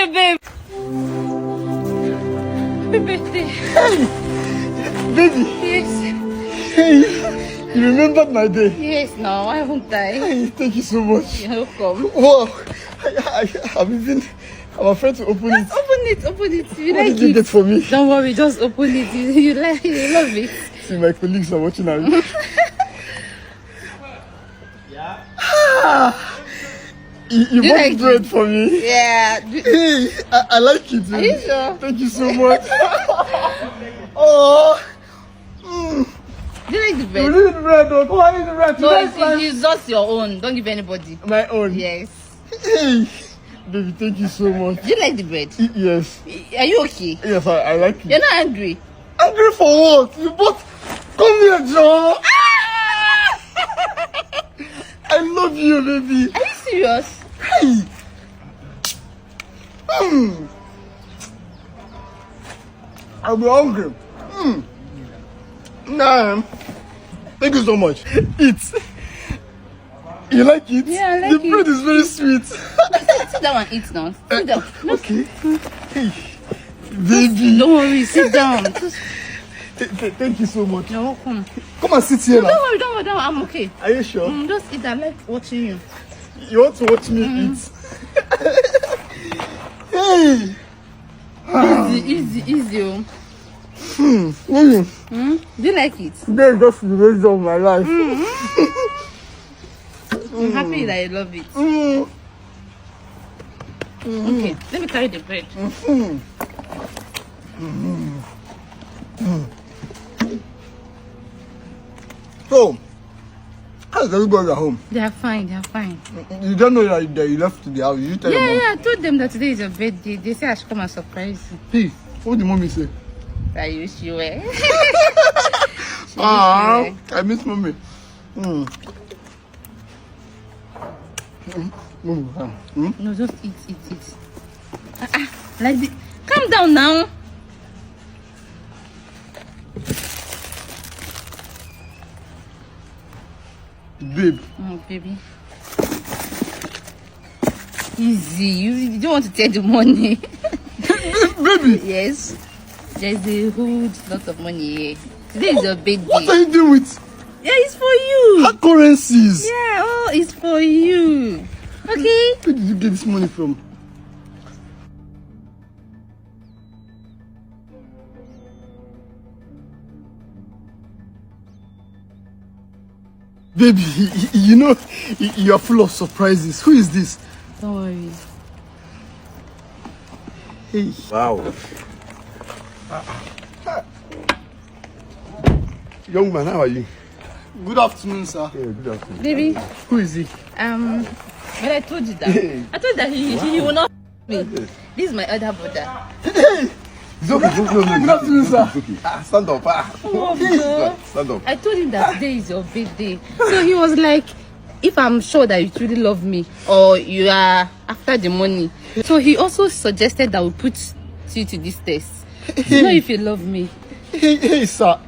birthday, babe. Happy birthday. Hey, baby. Yes. Hey, you remembered my day. Yes, no, why won't I? Hey, thank you so much. You're welcome. Wow, I'm afraid to open it. Open it. You What like did you it? get for me? Don't worry, just open it. You like it, you love it. See, my colleagues are watching now. You bought like bread it? for me. Yeah. Hey, I like it. Are you sure? Thank you so much. Oh. Do you like the You bread? need bread, though. Come on, eat the bread. No, Tonight, it's just your own. Don't give anybody. my own. Yes. Hey, baby, thank you so much. Do you like the bread? Yes. Are you okay? Yes, I like it. You're not angry? Angry for what? You bought. Come here, John. I love you, baby. Are you serious? Hey. I'll be hungry. Nah. Thank you so much. Eat. You like it? Yeah, I like the it. bread is very sweet. Sit down and eat now. Sit down. Okay. Hey, baby. Don't worry, sit down. Just, Thank you so much. you're welcome. Come and sit here now. Don't worry, I'm okay. Are you sure? Just eat. I like watching you. You want to watch me eat? Hey. Easy. Oh. Do you like it? That's just the rest of my life. I'm happy that you love it. Okay, let me carry the bread. So, how's everybody at home? They are fine. You don't know that you left the house. You tell your mom. Yeah, I told them that today is your birthday. They say I should come and surprise you. Hey, what did mommy say? I wish you were. I miss mommy. No, just eat. Like this. Calm down now. Babe. Baby. Easy. You don't want to take the money. Baby. Yes. There's a whole lot of money here. Today is your birthday. What are you doing with Yeah, it's for you. hard currencies? Yeah, it's for you. Okay? Where did you get this money from? Baby, you know you're full of surprises. Who is this? Don't worry. Hey. Wow. Young man, how are you? Good afternoon, sir. Yeah, good afternoon. Baby, Who is he? but I told you that. I told that he will not me. This is my other brother. Hey! It's okay. No. Good afternoon, sir. It's okay. Stand up. Stand up. I told him that today is your birthday. So he was like, if I'm sure that you truly love me or you are after the money. So he also suggested that we put you to this test. You know if you love me. Hey, sir.